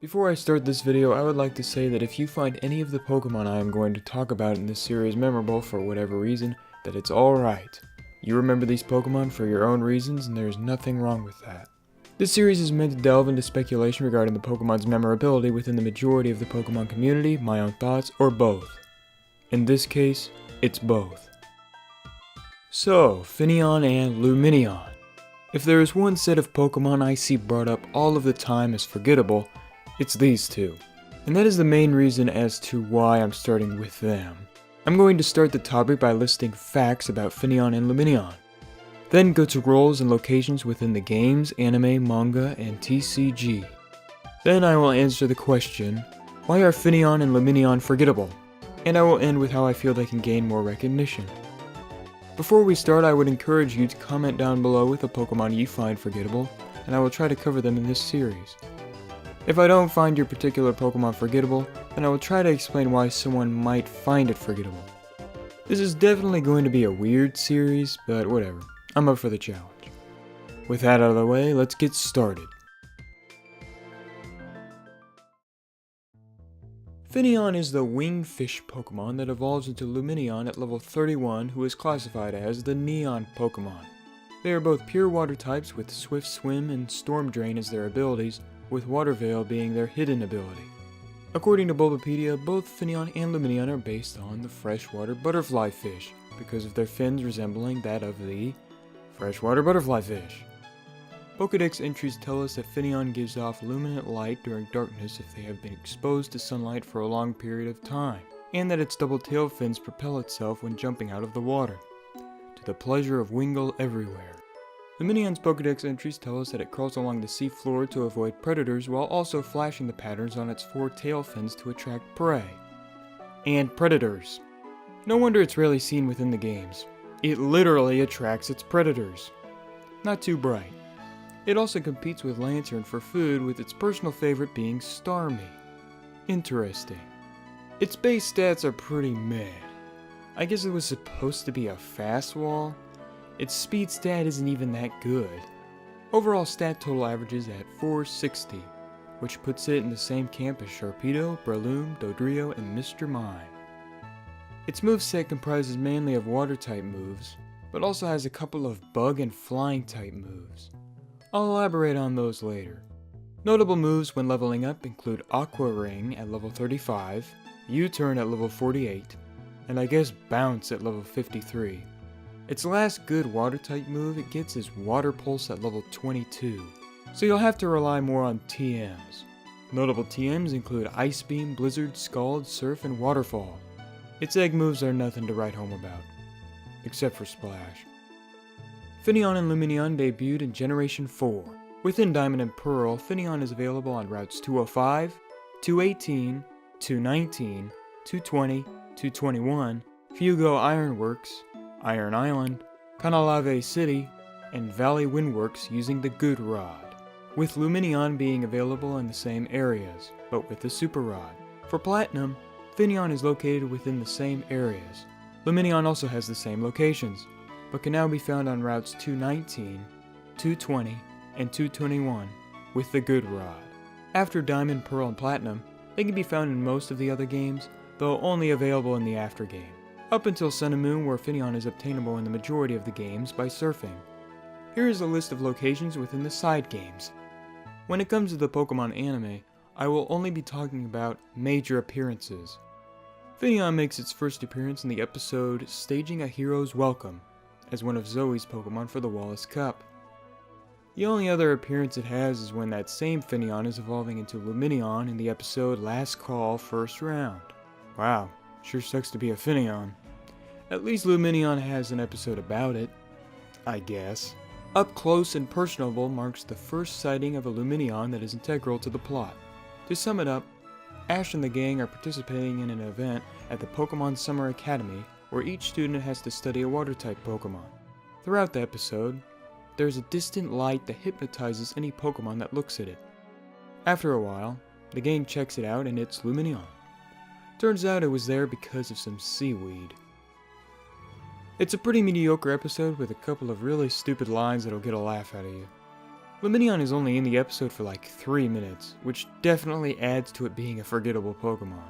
Before I start this video, I would like to say that if you find any of the Pokemon I am going to talk about in this series memorable for whatever reason, that it's alright. You remember these Pokemon for your own reasons, and there is nothing wrong with that. This series is meant to delve into speculation regarding the Pokemon's memorability within the majority of the Pokemon community, my own thoughts, or both. In this case, it's both. So, Finneon and Lumineon. If there is one set of Pokemon I see brought up all of the time as forgettable, it's these two. And that is the main reason as to why I'm starting with them. I'm going to start the topic by listing facts about Finneon and Lumineon. Then go to roles and locations within the games, anime, manga, and TCG. Then I will answer the question, why are Finneon and Lumineon forgettable? And I will end with how I feel they can gain more recognition. Before we start, I would encourage you to comment down below with a Pokemon you find forgettable, and I will try to cover them in this series. If I don't find your particular Pokemon forgettable, then I will try to explain why someone might find it forgettable. This is definitely going to be a weird series, but whatever. I'm up for the challenge. With that out of the way, let's get started. Finneon is the winged fish Pokemon that evolves into Lumineon at level 31, who is classified as the Neon Pokemon. They are both pure water types with Swift Swim and Storm Drain as their abilities, with Water Veil being their hidden ability. According to Bulbapedia, both Finneon and Lumineon are based on the freshwater butterfly fish, because of their fins resembling that of the freshwater butterfly fish. Pokédex entries tell us that Finneon gives off luminant light during darkness if they have been exposed to sunlight for a long period of time, and that its double tail fins propel itself when jumping out of the water, to the pleasure of Wingull everywhere. Lumineon's Pokédex entries tell us that it crawls along the sea floor to avoid predators while also flashing the patterns on its four tail fins to attract prey. And predators. No wonder it's rarely seen within the games. It literally attracts its predators. Not too bright. It also competes with Lantern for food, with its personal favorite being Starmie. Interesting. Its base stats are pretty meh. I guess it was supposed to be a fast wall. Its speed stat isn't even that good. Overall stat total averages at 460, which puts it in the same camp as Sharpedo, Breloom, Dodrio, and Mr. Mime. Its moveset comprises mainly of water-type moves, but also has a couple of bug and flying-type moves. I'll elaborate on those later. Notable moves when leveling up include Aqua Ring at level 35, U-Turn at level 48, and I guess Bounce at level 53. Its last good water-type move it gets is Water Pulse at level 22, so you'll have to rely more on TMs. Notable TMs include Ice Beam, Blizzard, Scald, Surf, and Waterfall. Its egg moves are nothing to write home about, except for Splash. Finneon and Lumineon debuted in Generation 4. Within Diamond and Pearl, Finneon is available on routes 205, 218, 219, 220, 221, Fugo Ironworks, Iron Island, Canalave City, and Valley Windworks using the Good Rod, with Lumineon being available in the same areas, but with the Super Rod. For Platinum, Finneon is located within the same areas. Lumineon also has the same locations, but can now be found on routes 219, 220, and 221 with the Good Rod. After Diamond, Pearl, and Platinum, they can be found in most of the other games, though only available in the aftergame, up until Sun and Moon, where Finneon is obtainable in the majority of the games by surfing. Here is a list of locations within the side games. When it comes to the Pokemon anime, I will only be talking about major appearances. Finneon makes its first appearance in the episode Staging a Hero's Welcome, as one of Zoe's Pokemon for the Wallace Cup. The only other appearance it has is when that same Finneon is evolving into Lumineon in the episode Last Call First Round. Wow, sure sucks to be a Finneon. At least Lumineon has an episode about it, I guess. Up Close and Personable marks the first sighting of a Lumineon that is integral to the plot. To sum it up, Ash and the gang are participating in an event at the Pokemon Summer Academy where each student has to study a water-type Pokemon. Throughout the episode, there's a distant light that hypnotizes any Pokemon that looks at it. After a while, the gang checks it out and it's Lumineon. Turns out it was there because of some seaweed. It's a pretty mediocre episode with a couple of really stupid lines that'll get a laugh out of you. Lumineon is only in the episode for like 3 minutes, which definitely adds to it being a forgettable Pokemon.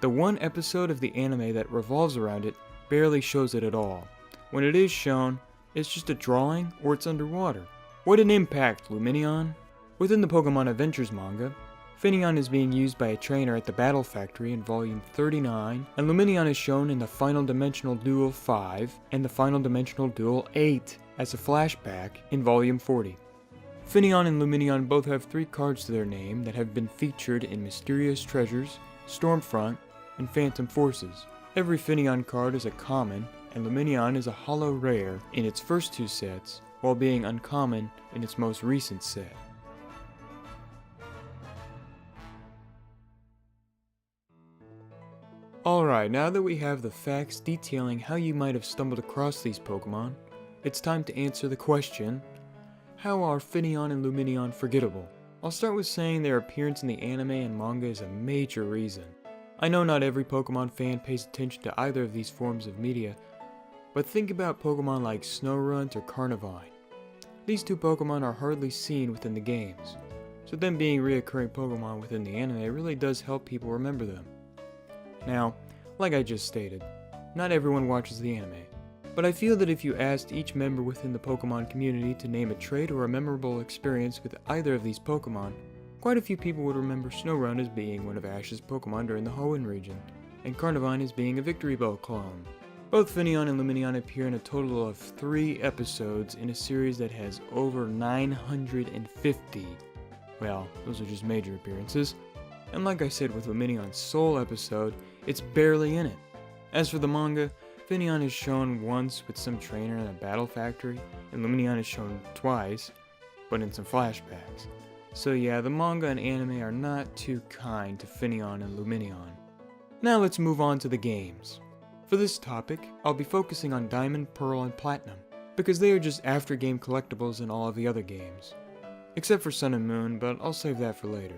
The one episode of the anime that revolves around it barely shows it at all. When it is shown, it's just a drawing or it's underwater. What an impact, Lumineon! Within the Pokemon Adventures manga, Finneon is being used by a trainer at the Battle Factory in Volume 39, and Lumineon is shown in the Final Dimensional Duel 5 and the Final Dimensional Duel 8 as a flashback in Volume 40. Finneon and Lumineon both have 3 cards to their name that have been featured in Mysterious Treasures, Stormfront, and Phantom Forces. Every Finneon card is a common, and Lumineon is a holo rare in its first 2 sets, while being uncommon in its most recent set. Alright, now that we have the facts detailing how you might have stumbled across these Pokemon, it's time to answer the question, how are Finneon and Lumineon forgettable? I'll start with saying their appearance in the anime and manga is a major reason. I know not every Pokemon fan pays attention to either of these forms of media, but think about Pokemon like Snorunt or Carnivine. These 2 Pokemon are hardly seen within the games, so them being reoccurring Pokemon within the anime really does help people remember them. Now, like I just stated, not everyone watches the anime, but I feel that if you asked each member within the Pokemon community to name a trait or a memorable experience with either of these Pokemon, quite a few people would remember Snorunt as being one of Ash's Pokemon during the Hoenn region, and Carnivine as being a Victory Bell clone. Both Finneon and Lumineon appear in a total of 3 episodes in a series that has over 950. Well, those are just major appearances. And like I said with Lumineon's sole episode, it's barely in it. As for the manga, Finneon is shown once with some trainer in a battle factory, and Lumineon is shown twice, but in some flashbacks. So yeah, the manga and anime are not too kind to Finneon and Lumineon. Now let's move on to the games. For this topic, I'll be focusing on Diamond, Pearl, and Platinum, because they are just after-game collectibles in all of the other games. Except for Sun and Moon, but I'll save that for later.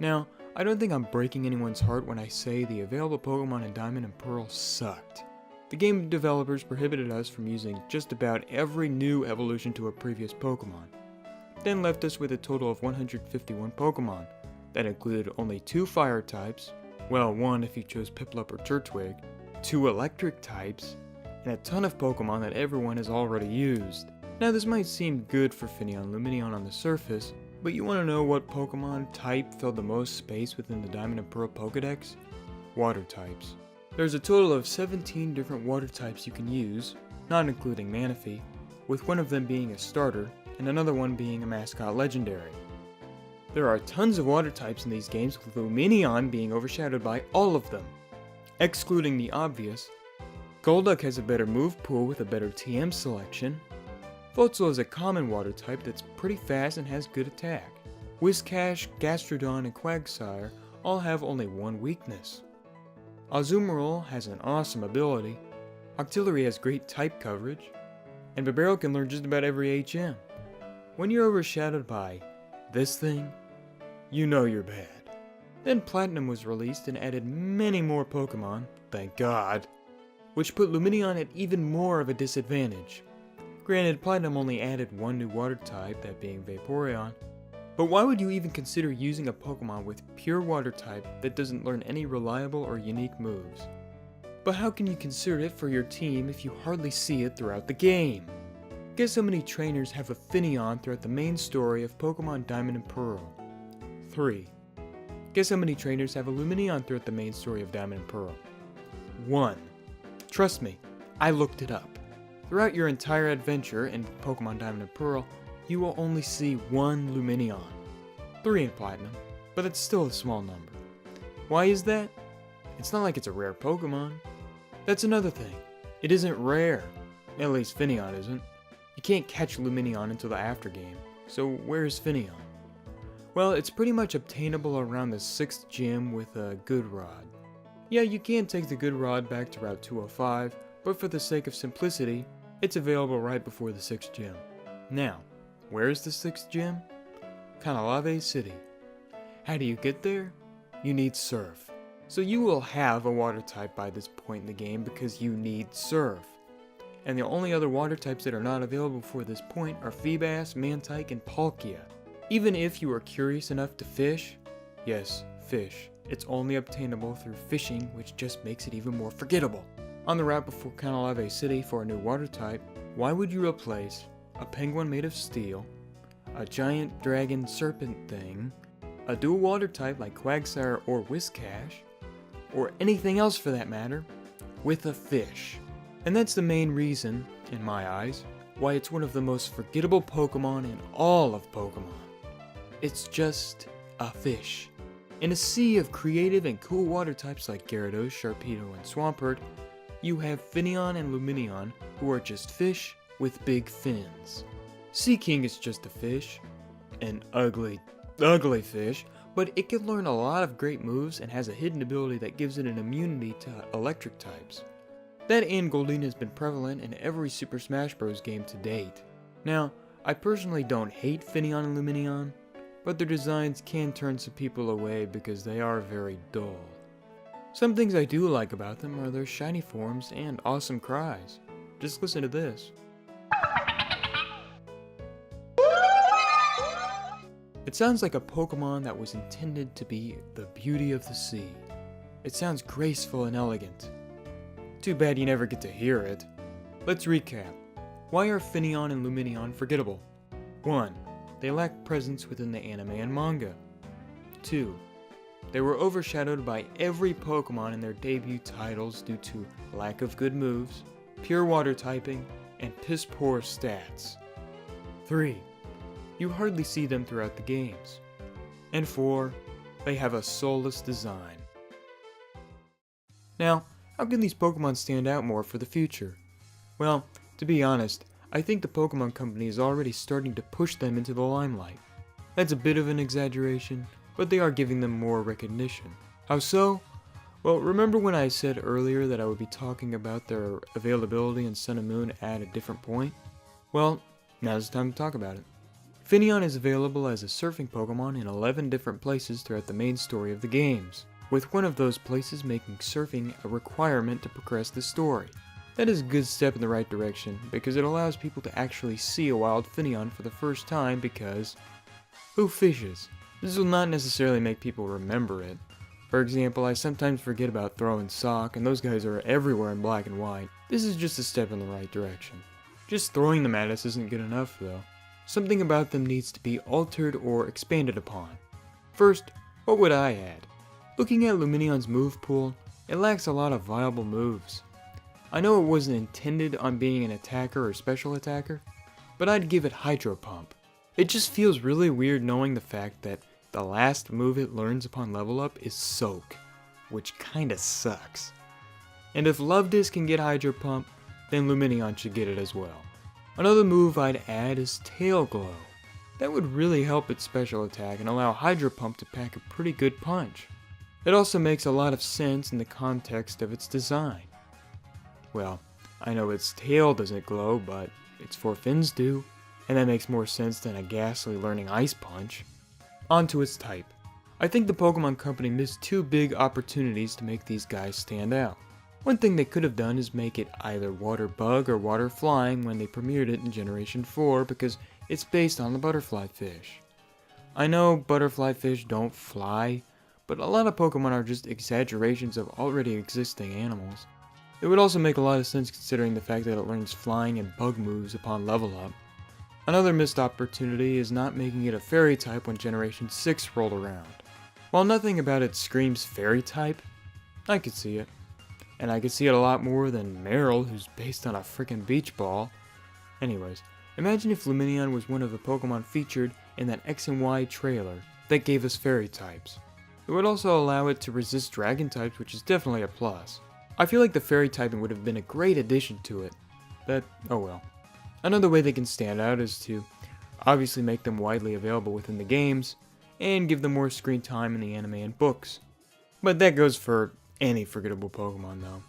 Now, I don't think I'm breaking anyone's heart when I say the available Pokemon in Diamond and Pearl sucked. The game developers prohibited us from using just about every new evolution to a previous Pokemon, then left us with a total of 151 Pokemon, that included only 2 fire types, well 1 if you chose Piplup or Turtwig, 2 electric types, and a ton of Pokemon that everyone has already used. Now this might seem good for Finneon and Lumineon on the surface, but you want to know what Pokemon type filled the most space within the Diamond and Pearl Pokedex? Water types. There's a total of 17 different water types you can use, not including Manaphy, with one of them being a starter, and another one being a mascot legendary. There are tons of water types in these games, with Lumineon being overshadowed by all of them. Excluding the obvious, Golduck has a better move pool with a better TM selection. Floatzel is a common water type that's pretty fast and has good attack. Whiscash, Gastrodon, and Quagsire all have only one weakness. Azumarill has an awesome ability, Octillery has great type coverage, and Bibarel can learn just about every HM. When you're overshadowed by this thing, you know you're bad. Then Platinum was released and added many more Pokemon, thank God, which put Lumineon at even more of a disadvantage. Granted, Platinum only added one new water type, that being Vaporeon, but why would you even consider using a Pokemon with pure water type that doesn't learn any reliable or unique moves? But how can you consider it for your team if you hardly see it throughout the game? Guess how many trainers have a Finneon throughout the main story of Pokemon Diamond and Pearl? 3. Guess how many trainers have a Lumineon throughout the main story of Diamond and Pearl? 1. Trust me, I looked it up. Throughout your entire adventure in Pokemon Diamond and Pearl, you will only see 1 Lumineon. 3 in Platinum, but it's still a small number. Why is that? It's not like it's a rare Pokemon. That's another thing. It isn't rare. At least Finneon isn't. You can't catch Lumineon until the aftergame, so where is Finneon? Well, it's pretty much obtainable around the 6th gym with a Good Rod. Yeah, you can take the Good Rod back to Route 205, but for the sake of simplicity, it's available right before the 6th gym. Now, where is the 6th gym? Kanalave City. How do you get there? You need Surf. So you will have a water type by this point in the game because you need Surf. and the only other water types that are not available before this point are Feebas, Mantike, and Palkia. Even if you are curious enough to fish, yes, fish, it's only obtainable through fishing, which just makes it even more forgettable. On the route before Canalave City for a new water type, why would you replace a penguin made of steel, a giant dragon serpent thing, a dual water type like Quagsire or Whiscash, or anything else for that matter, with a fish? And that's the main reason, in my eyes, why it's one of the most forgettable Pokemon in all of Pokemon. It's just a fish. In a sea of creative and cool water types like Gyarados, Sharpedo, and Swampert, you have Finneon and Lumineon, who are just fish with big fins. Seaking is just a fish, an ugly fish, but it can learn a lot of great moves and has a hidden ability that gives it an immunity to electric types. That and Goldeen has been prevalent in every Super Smash Bros. Game to date. Now, I personally don't hate Finneon and Lumineon, but their designs can turn some people away because they are very dull. Some things I do like about them are their shiny forms and awesome cries. Just listen to this. It sounds like a Pokemon that was intended to be the beauty of the sea. It sounds graceful and elegant. Too bad you never get to hear it. Let's recap. Why are Finneon and Lumineon forgettable? 1. They lack presence within the anime and manga. 2. They were overshadowed by every Pokemon in their debut titles due to lack of good moves, pure water typing, and piss-poor stats. 3. You hardly see them throughout the games. And 4. They have a soulless design. Now, how can these Pokemon stand out more for the future? Well, to be honest, I think the Pokémon Company is already starting to push them into the limelight. That's a bit of an exaggeration, but they are giving them more recognition. How so? Well, remember when I said earlier that I would be talking about their availability in Sun and Moon at a different point? Well, now's the time to talk about it. Finneon is available as a surfing Pokemon in 11 different places throughout the main story of the games, with one of those places making surfing a requirement to progress the story. That is a good step in the right direction, because it allows people to actually see a wild Finneon for the first time because who fishes? This will not necessarily make people remember it. For example, I sometimes forget about Throw and Sock, and those guys are everywhere in black and white. This is just a step in the right direction. Just throwing them at us isn't good enough though. Something about them needs to be altered or expanded upon. First, what would I add? Looking at Lumineon's move pool, it lacks a lot of viable moves. I know it wasn't intended on being an attacker or special attacker, but I'd give it Hydro Pump. It just feels really weird knowing the fact that the last move it learns upon level up is Soak, which kinda sucks. And if Luvdis can get Hydro Pump, then Lumineon should get it as well. Another move I'd add is Tail Glow. That would really help its special attack and allow Hydro Pump to pack a pretty good punch. It also makes a lot of sense in the context of its design. Well, I know its tail doesn't glow, but its 4 fins do, and that makes more sense than a ghastly learning Ice Punch. On to its type. I think the Pokemon Company missed 2 big opportunities to make these guys stand out. One thing they could have done is make it either Water Bug or Water Flying when they premiered it in Generation 4 because it's based on the butterfly fish. I know butterfly fish don't fly, but a lot of Pokemon are just exaggerations of already existing animals. It would also make a lot of sense considering the fact that it learns flying and bug moves upon level up. Another missed opportunity is not making it a fairy type when Generation 6 rolled around. While nothing about it screams fairy type, I could see it. And I could see it a lot more than Meryl, who's based on a frickin' beach ball. Anyways, imagine if Lumineon was one of the Pokemon featured in that X and Y trailer that gave us fairy types. It would also allow it to resist dragon types, which is definitely a plus. I feel like the fairy typing would have been a great addition to it, but oh well. Another way they can stand out is to obviously make them widely available within the games, and give them more screen time in the anime and books. But that goes for any forgettable Pokemon though.